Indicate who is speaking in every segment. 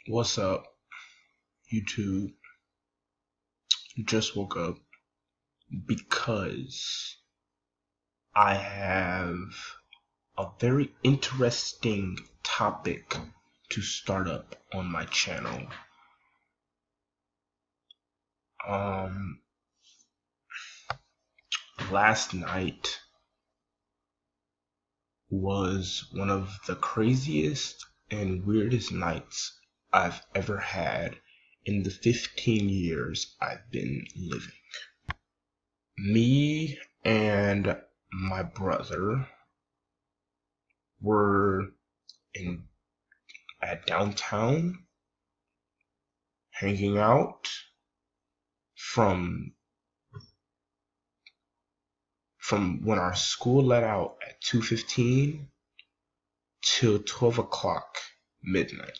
Speaker 1: What's up, YouTube? Just woke up because I have a very interesting topic to start up on my channel. Last night was one of the craziest and weirdest nights I've ever had in the 15 years I've been living. Me and my brother were at downtown hanging out from when our school let out at 2:15 till 12 o'clock midnight,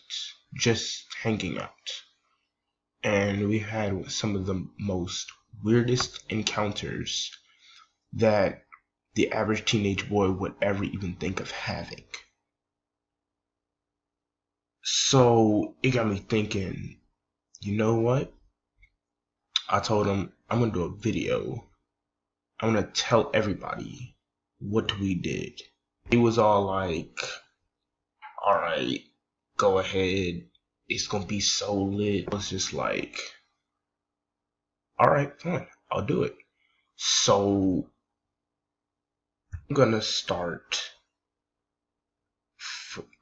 Speaker 1: just hanging out. And we had some of the most weirdest encounters that the average teenage boy would ever even think of having. So it got me thinking, you know what? I told him I'm gonna do a video. I'm gonna tell everybody what we did. He was all like, alright, go ahead. It's gonna be so lit. I was just like, alright, fine, I'll do it. So I'm gonna start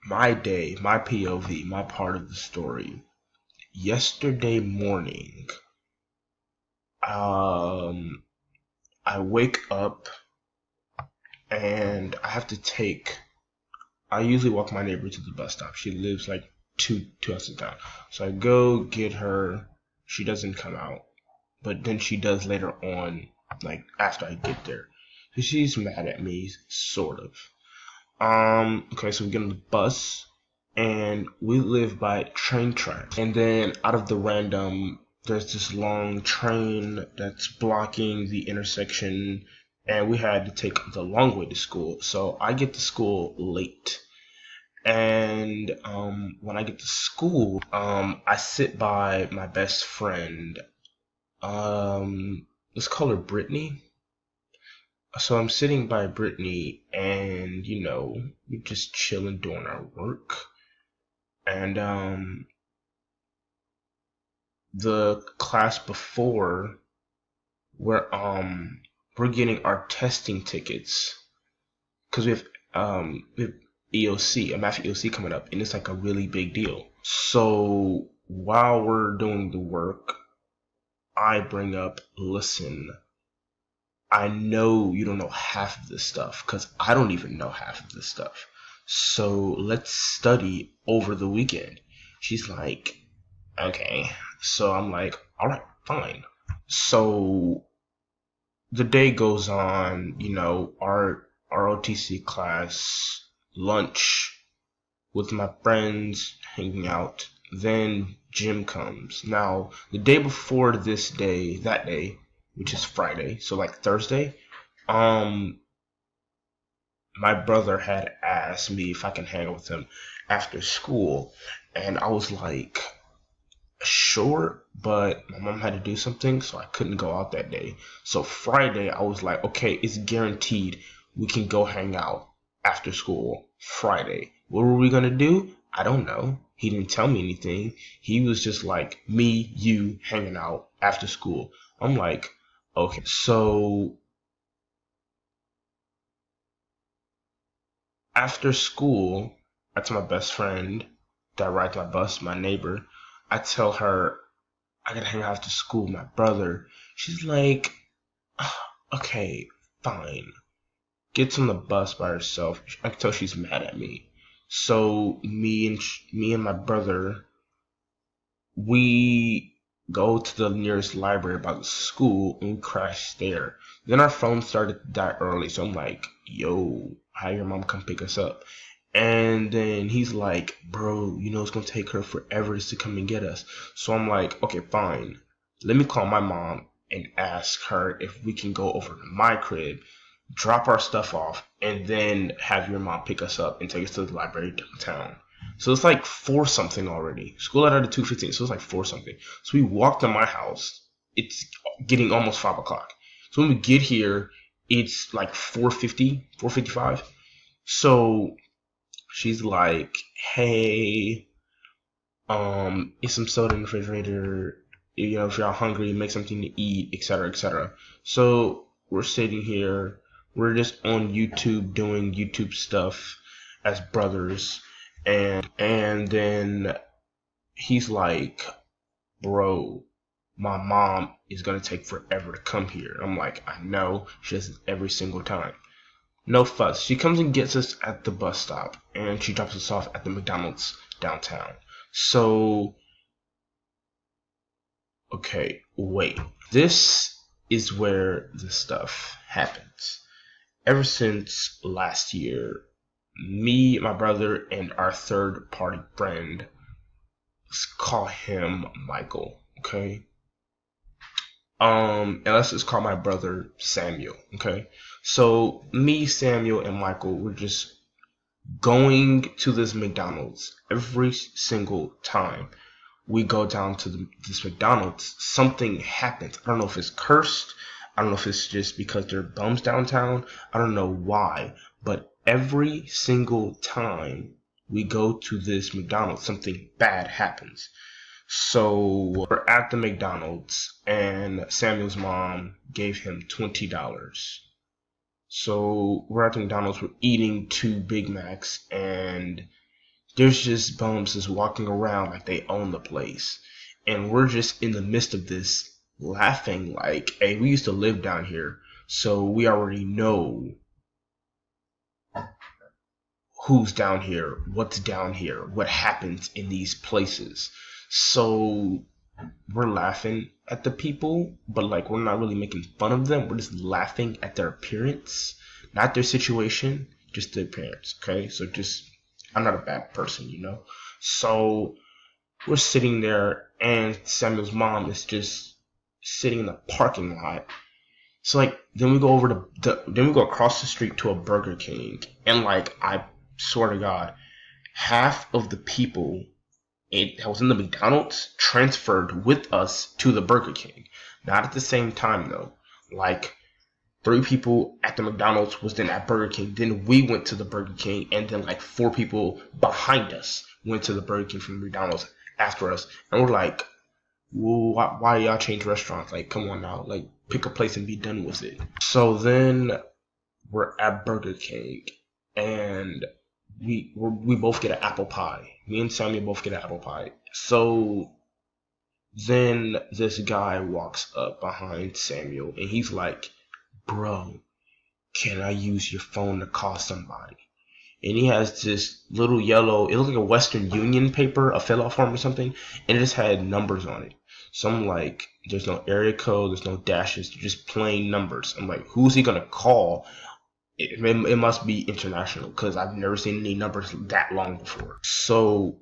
Speaker 1: my day, my POV, my part of the story. Yesterday morning, I wake up and I usually walk my neighbor to the bus stop. She lives like two houses down. So I go get her. She doesn't come out, but then she does later on, like after I get there. So she's mad at me, sort of. Okay, so we get on the bus, and we live by train tracks. And then out of the random, there's this long train that's blocking the intersection, and we had to take the long way to school. So I get to school late. And when I get to school, I sit by my best friend. Let's call her Brittany. So I'm sitting by Brittany, and we're just chilling doing our work. And the class before, we're getting our testing tickets because we have EOC, a math EOC coming up, and it's like a really big deal. So while we're doing the work, I bring up, listen, I know you don't know half of this stuff because I don't even know half of this stuff. So let's study over the weekend. She's like, okay. So I'm like, all right, fine. So the day goes on, our ROTC class, lunch with my friends, hanging out. Then gym comes. Now, the day before that day, which is Friday, so like Thursday, my brother had asked me if I can hang out with him after school, and I was like, sure, but my mom had to do something, so I couldn't go out that day. So Friday, I was like, okay, it's guaranteed we can go hang out after school Friday. What were we gonna do? I don't know. He didn't tell me anything. He was just like, me, you, hanging out after school. I'm like, okay. So after school, I tell my best friend that rides my bus, my neighbor, I tell her I gotta hang out after school with my brother. She's like, okay, fine. Gets on the bus by herself. I can tell she's mad at me. So me and my brother, we go to the nearest library by the school and we crash there. Then our phone started to die early, so I'm like, yo, how your mom come pick us up? And then he's like, bro, it's gonna take her forever to come and get us. So I'm like, okay, fine. Let me call my mom and ask her if we can go over to my crib, drop our stuff off, and then have your mom pick us up and take us to the library downtown. So it's like 4 something already. School out at 2:15, so it's like 4 something. So we walk to my house. It's getting almost 5 o'clock. So when we get here, it's like 4:50, 4:55. So she's like, hey, get some soda in the refrigerator. You know, if y'all hungry, make something to eat, etc., etc. So we're sitting here, we're just on YouTube doing YouTube stuff as brothers, and then he's like, bro, my mom is gonna take forever to come here. I'm like, I know, she does it every single time. No fuss. She comes and gets us at the bus stop, and she drops us off at the McDonald's downtown. So, okay, wait. This is where the stuff happens. Ever since last year, me, my brother, and our third party friend, let's call him Michael, okay? And let's just call my brother Samuel, okay? So me, Samuel, and Michael were just going to this McDonald's every single time we go down to this McDonald's. Something happens. I don't know if it's cursed. I don't know if it's just because they're bums downtown. I don't know why, but every single time we go to this McDonald's, something bad happens. So we're at the McDonald's, and Samuel's mom gave him $20. So we're at the McDonald's, we're eating 2 Big Macs, and there's just bums just walking around like they own the place. And we're just in the midst of this laughing like, hey, we used to live down here, so we already know who's down here, what's down here, what happens in these places. So we're laughing at the people, but like we're not really making fun of them. We're just laughing at their appearance, not their situation, just their appearance. Okay, so just I'm not a bad person, you know. So we're sitting there, and Samuel's mom is just sitting in the parking lot. So like then we go over to then we go across the street to a Burger King, and like I swear to God, half of the people that was in the McDonald's transferred with us to the Burger King. Not at the same time though. Like 3 people at the McDonald's was then at Burger King. Then we went to the Burger King, and then like 4 people behind us went to the Burger King from McDonald's after us. And we're like, well, why y'all change restaurants? Like, come on now. Like, pick a place and be done with it. So then we're at Burger King, and we both get an apple pie. Me and Samuel both get an apple pie. So then this guy walks up behind Samuel, and he's like, bro, can I use your phone to call somebody? And he has this little yellow, it looked like a Western Union paper, a fill-out form or something, and it just had numbers on it. So I'm like, there's no area code, there's no dashes, just plain numbers. I'm like, who's he gonna call? It must be international, because I've never seen any numbers that long before. So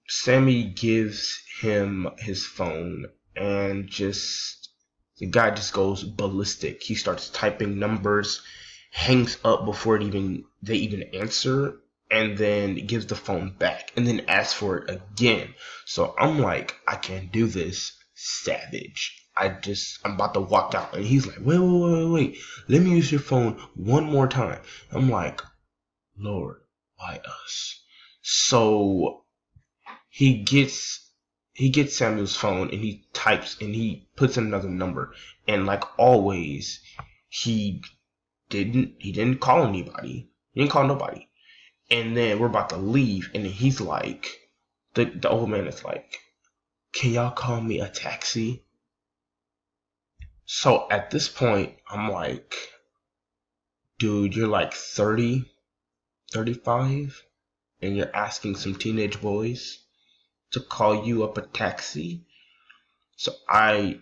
Speaker 1: Sammy gives him his phone, and just the guy just goes ballistic. He starts typing numbers, hangs up before they even answer, and then gives the phone back, and then asks for it again. So I'm like, I can't do this, savage. I'm about to walk out, and he's like, wait, let me use your phone one more time. I'm like, Lord, why us? So he gets Samuel's phone, and he types, and he puts in another number, and like always, he didn't call anybody. He didn't call nobody. And then we're about to leave, and then he's like, the old man is like, can y'all call me a taxi? So at this point, I'm like, dude, you're like 30, 35, and you're asking some teenage boys to call you up a taxi? So I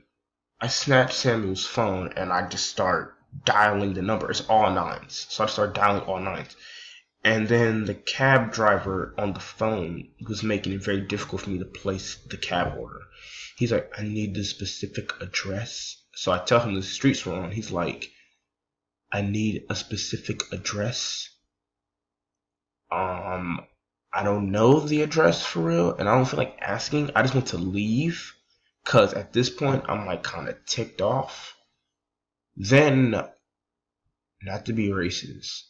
Speaker 1: snatch Samuel's phone, and I just start dialing the number. It's all 9s. So I start dialing all 9s. And then the cab driver on the phone was making it very difficult for me to place the cab order. He's like, I need the specific address. So I tell him the streets we're on. He's like, I need a specific address. I don't know the address for real, and I don't feel like asking. I just want to leave, cause at this point I'm like kind of ticked off. Then, not to be racist,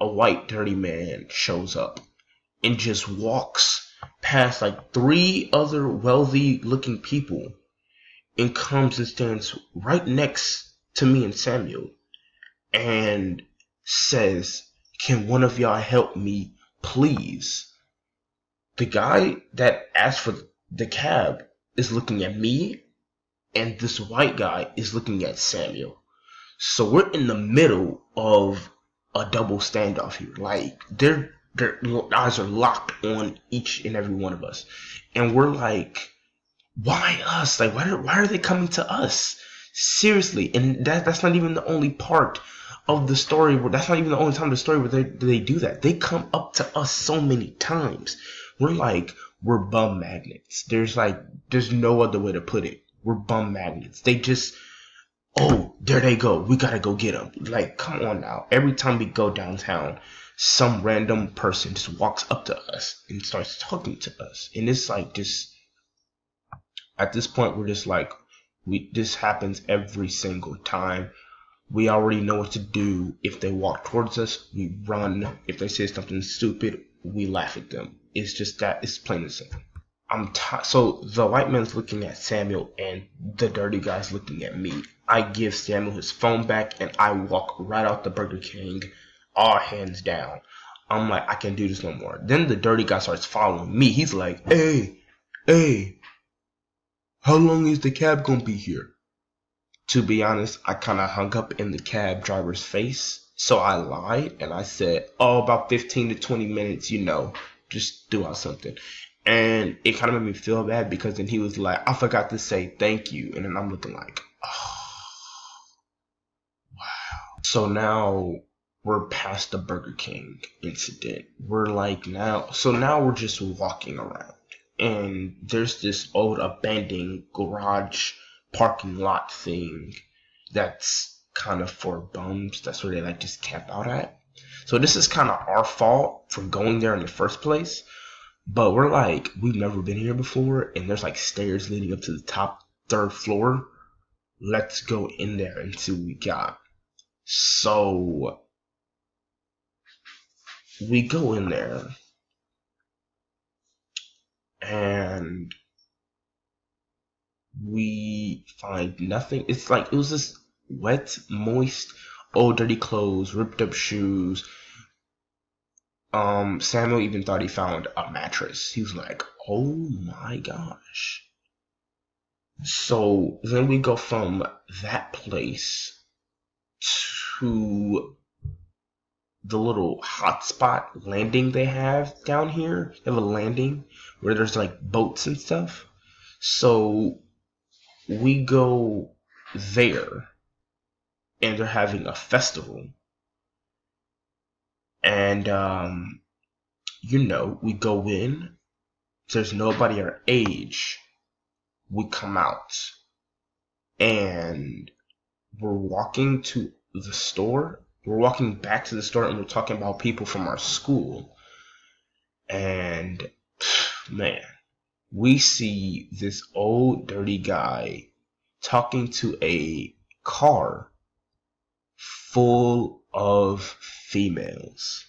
Speaker 1: a white dirty man shows up and just walks past like three other wealthy looking people and comes and stands right next to me and Samuel and says, "Can one of y'all help me, please?" The guy that asked for the cab is looking at me, and this white guy is looking at Samuel. So we're in the middle of a double standoff here. Like their eyes are locked on each and every one of us, and we're like, why us? Like why are they coming to us? Seriously, and that's not even the only part of the story. That's not even the only time in the story where they do that. They come up to us so many times. We're like, we're bum magnets. There's no other way to put it. We're bum magnets. They just, oh, there they go. We gotta go get them. Like, come on now. Every time we go downtown, some random person just walks up to us and starts talking to us. And it's like just, at this point, we're just like, this happens every single time. We already know what to do. If they walk towards us, we run. If they say something stupid, we laugh at them. It's just that. It's plain and simple. So the white man's looking at Samuel and the dirty guy's looking at me. I give Samuel his phone back and I walk right out the Burger King, all hands down. I'm like, I can't do this no more. Then the dirty guy starts following me. He's like, hey, how long is the cab gonna be here? To be honest, I kind of hung up in the cab driver's face. So I lied and I said, oh, about 15 to 20 minutes, just threw out something. And it kind of made me feel bad because then he was like, I forgot to say thank you. And then I'm looking like, oh, wow. So now we're past the Burger King incident. We're like now we're just walking around. And there's this old abandoned garage parking lot thing that's kind of for bums. That's where they like just camp out at. So this is kind of our fault for going there in the first place. But we're like, we've never been here before, and there's like stairs leading up to the top third floor. Let's go in there and see what we got. So we go in there, and we find nothing. It's like, it was just wet, moist, old dirty clothes, ripped up shoes. Samuel even thought he found a mattress. He was like, oh my gosh. So then we go from that place to the little hotspot landing they have down here. They have a landing where there's like boats and stuff. So we go there and they're having a festival. And, we go in. There's nobody our age. We come out. And we're walking to the store. We're walking back to the store and we're talking about people from our school. And, man, we see this old dirty guy talking to a car full of females.